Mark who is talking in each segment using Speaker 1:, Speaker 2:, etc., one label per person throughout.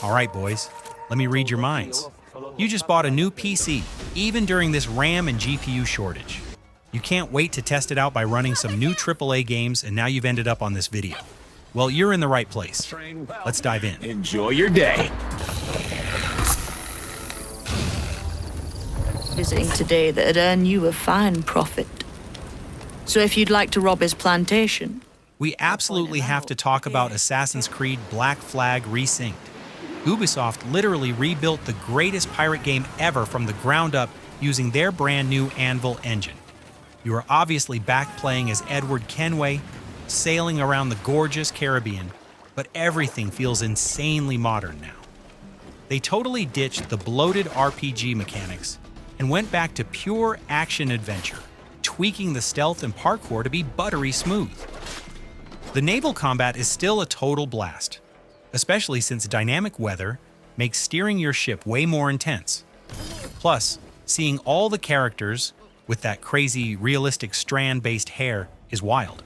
Speaker 1: All right, boys, let me read your minds. You just bought a new PC, even during this RAM and GPU shortage. You can't wait to test it out by running some new AAA games, and now you've ended up on this video. Well, you're in the right place. Let's dive in.
Speaker 2: Enjoy your day.
Speaker 3: Visiting today that'd earn you a fine profit. So if you'd like to rob his plantation...
Speaker 1: We absolutely have to talk about Assassin's Creed Black Flag Resynced. Ubisoft literally rebuilt the greatest pirate game ever from the ground up using their brand new Anvil engine. You are obviously back playing as Edward Kenway, sailing around the gorgeous Caribbean, but everything feels insanely modern now. They totally ditched the bloated RPG mechanics and went back to pure action-adventure, tweaking the stealth and parkour to be buttery smooth. The naval combat is still a total blast, especially since dynamic weather makes steering your ship way more intense. Plus, seeing all the characters with that crazy, realistic strand-based hair is wild.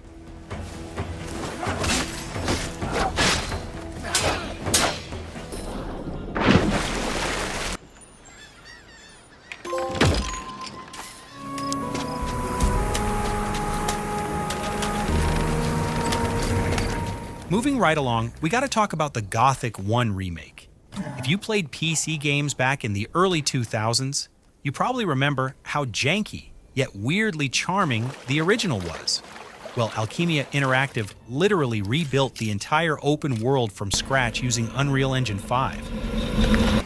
Speaker 1: Moving right along, we gotta talk about the Gothic 1 remake. If you played PC games back in the early 2000s, you probably remember how janky, yet weirdly charming the original was. Well, Alchemia Interactive literally rebuilt the entire open world from scratch using Unreal Engine 5.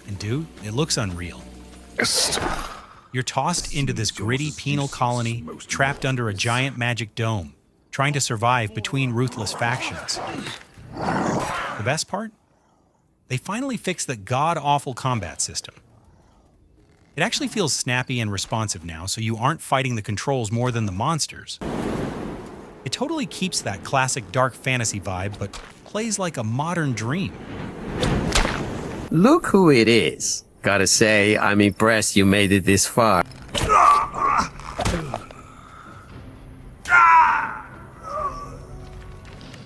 Speaker 1: And dude, it looks unreal. You're tossed into this gritty penal colony, trapped under a giant magic dome, trying to survive between ruthless factions. The best part? They finally fixed the god-awful combat system. It actually feels snappy and responsive now, so you aren't fighting the controls more than the monsters. It totally keeps that classic dark fantasy vibe, but plays like a modern dream.
Speaker 4: Look who it is. Gotta say, I'm impressed you made it this far.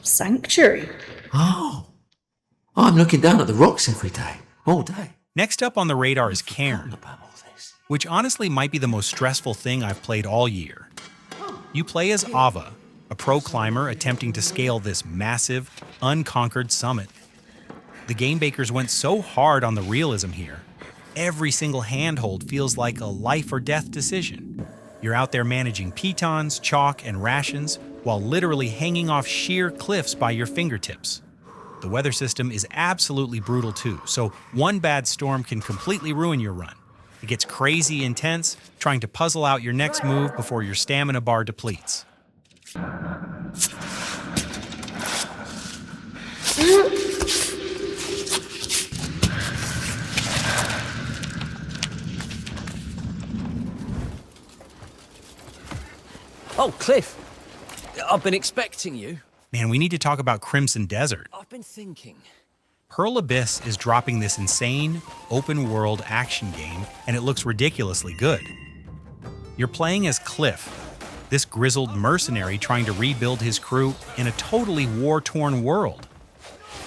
Speaker 5: Sanctuary.
Speaker 6: Oh, I'm looking down at the rocks every day, all day.
Speaker 1: Next up on the radar is Cairn, which honestly might be the most stressful thing I've played all year. You play as Ava, a pro climber attempting to scale this massive, unconquered summit. The game bakers went so hard on the realism here. Every single handhold feels like a life or death decision. You're out there managing pitons, chalk, and rations, while literally hanging off sheer cliffs by your fingertips. The weather system is absolutely brutal too, so one bad storm can completely ruin your run. It gets crazy intense, trying to puzzle out your next move before your stamina bar depletes.
Speaker 7: Oh, Cliff. I've been expecting you.
Speaker 1: Man, we need to talk about Crimson Desert.
Speaker 7: I've been thinking.
Speaker 1: Pearl Abyss is dropping this insane, open-world action game, and it looks ridiculously good. You're playing as Cliff, this grizzled mercenary trying to rebuild his crew in a totally war-torn world.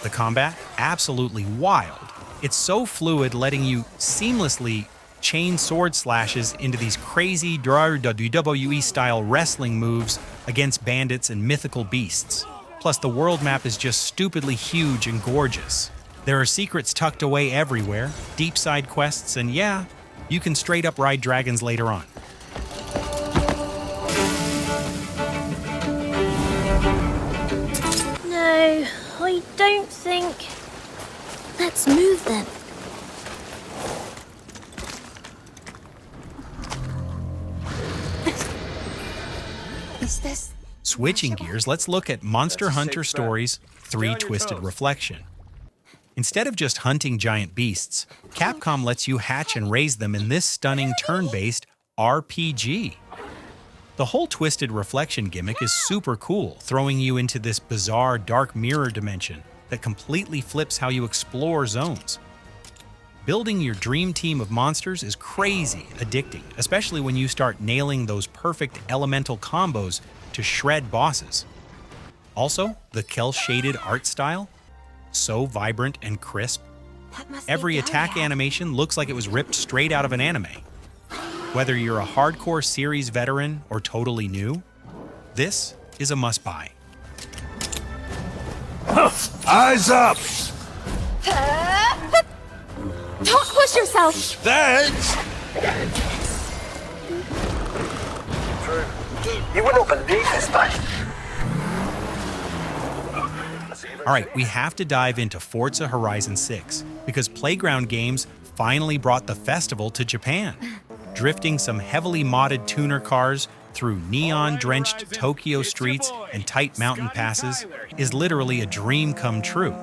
Speaker 1: The combat? Absolutely wild. It's so fluid, letting you seamlessly chain sword slashes into these crazy WWE-style wrestling moves against bandits and mythical beasts. Plus, the world map is just stupidly huge and gorgeous. There are secrets tucked away everywhere, deep side quests, and yeah, you can straight up ride dragons later on.
Speaker 5: No, I don't think... Let's move then. Is this...
Speaker 1: Switching gears, let's look at Monster Hunter Stories 3 Twisted Reflection. Instead of just hunting giant beasts, Capcom lets you hatch and raise them in this stunning turn-based RPG. The whole Twisted Reflection gimmick is super cool, throwing you into this bizarre dark mirror dimension that completely flips how you explore zones. Building your dream team of monsters is crazy addicting, especially when you start nailing those perfect elemental combos to shred bosses. Also, the cel-shaded art style, so vibrant and crisp, Every attack animation looks like it was ripped straight out of an anime. Whether you're a hardcore series veteran or totally new, this is a must-buy.
Speaker 2: Eyes up!
Speaker 5: Don't push yourself!
Speaker 2: Thanks!
Speaker 8: You wouldn't believe this, but...
Speaker 1: All right, we have to dive into Forza Horizon 6 because Playground Games finally brought the festival to Japan. Drifting some heavily modded tuner cars through neon-drenched Tokyo streets and tight mountain passes is literally a dream come true.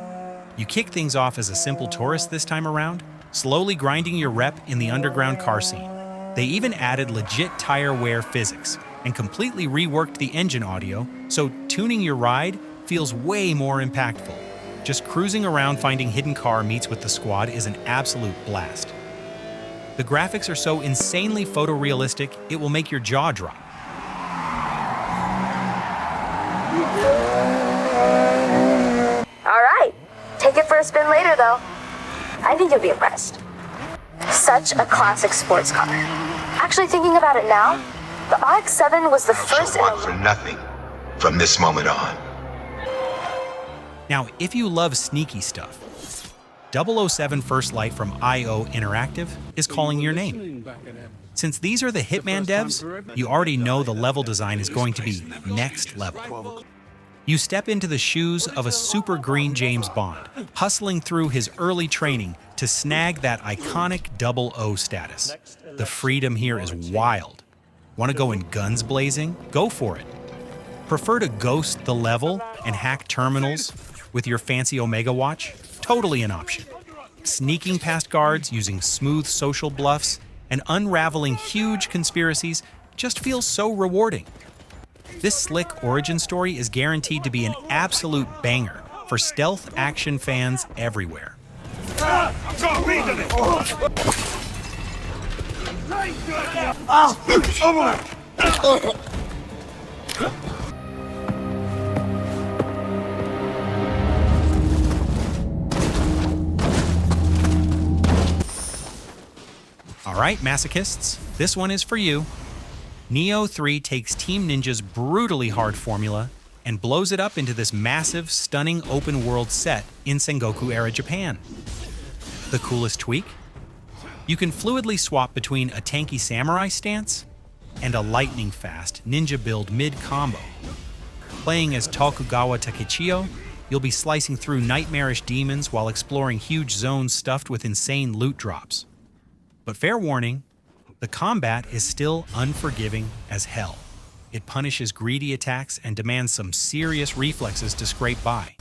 Speaker 1: You kick things off as a simple tourist this time around, slowly grinding your rep in the underground car scene. They even added legit tire wear physics and completely reworked the engine audio, so tuning your ride feels way more impactful. Just cruising around finding hidden car meets with the squad is an absolute blast. The graphics are so insanely photorealistic, it will make your jaw drop.
Speaker 9: All right. Take it for a spin later, though. I think you'll be impressed. Such a classic sports car. Actually, thinking about it now, the RX-7 was the first...
Speaker 10: She'll want for nothing from this moment on.
Speaker 1: Now, if you love sneaky stuff, 007 First Light from IO Interactive is calling your name. Since these are the Hitman devs, you already know the level design is going to be next level. You step into the shoes of a super green James Bond, hustling through his early training to snag that iconic 00 status. The freedom here is wild. Want to go in guns blazing? Go for it. Prefer to ghost the level and hack terminals with your fancy Omega watch? Totally an option. Sneaking past guards using smooth social bluffs and unraveling huge conspiracies just feels so rewarding. This slick origin story is guaranteed to be an absolute banger for stealth action fans everywhere. All right, masochists, this one is for you. Nioh 3 takes Team Ninja's brutally hard formula and blows it up into this massive, stunning open-world set in Sengoku-era Japan. The coolest tweak? You can fluidly swap between a tanky samurai stance and a lightning-fast ninja build mid-combo. Playing as Tokugawa Takechiyo, you'll be slicing through nightmarish demons while exploring huge zones stuffed with insane loot drops. But fair warning, the combat is still unforgiving as hell. It punishes greedy attacks and demands some serious reflexes to scrape by.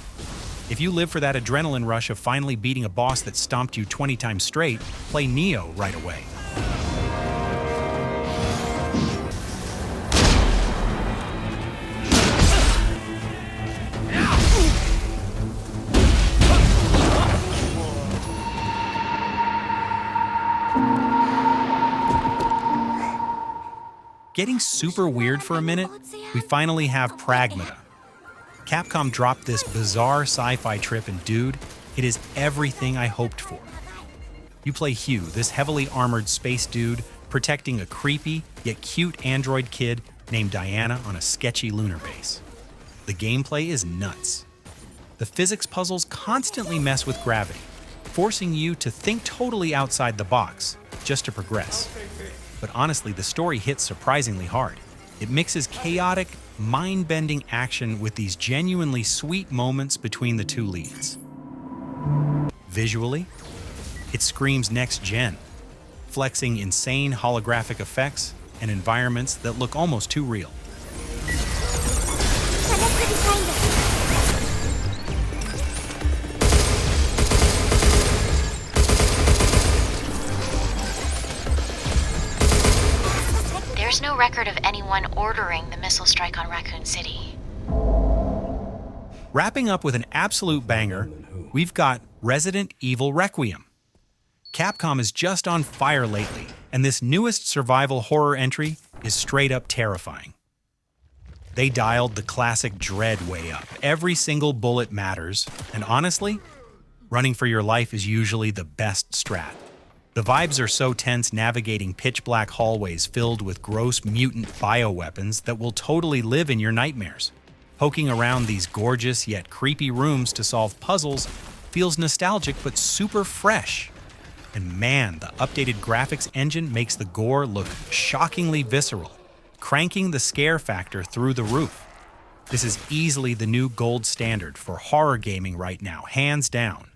Speaker 1: If you live for that adrenaline rush of finally beating a boss that stomped you 20 times straight, play Nioh right away. Getting super weird for a minute, we finally have Pragmata. Capcom dropped this bizarre sci-fi trip, and dude, it is everything I hoped for. You play Hugh, this heavily armored space dude protecting a creepy yet cute android kid named Diana on a sketchy lunar base. The gameplay is nuts. The physics puzzles constantly mess with gravity, forcing you to think totally outside the box just to progress. But honestly, the story hits surprisingly hard. It mixes chaotic, mind-bending action with these genuinely sweet moments between the two leads. Visually, it screams next-gen, flexing insane holographic effects and environments that look almost too real.
Speaker 11: There's no record of anyone ordering the missile strike on Raccoon City.
Speaker 1: Wrapping up with an absolute banger, we've got Resident Evil Requiem. Capcom is just on fire lately, and this newest survival horror entry is straight up terrifying. They dialed the classic dread way up. Every single bullet matters, and honestly, Running for your life is usually the best strat. The vibes are so tense navigating pitch-black hallways filled with gross mutant bioweapons that will totally live in your nightmares. Poking around these gorgeous yet creepy rooms to solve puzzles feels nostalgic but super fresh. And man, the updated graphics engine makes the gore look shockingly visceral, cranking the scare factor through the roof. This is easily the new gold standard for horror gaming right now, hands down.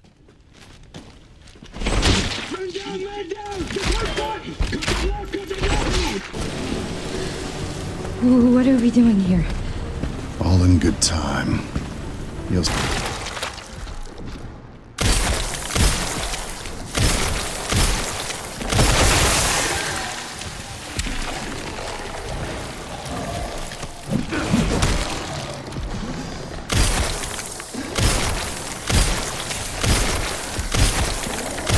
Speaker 5: What are we doing here?
Speaker 2: All in good time. You'll...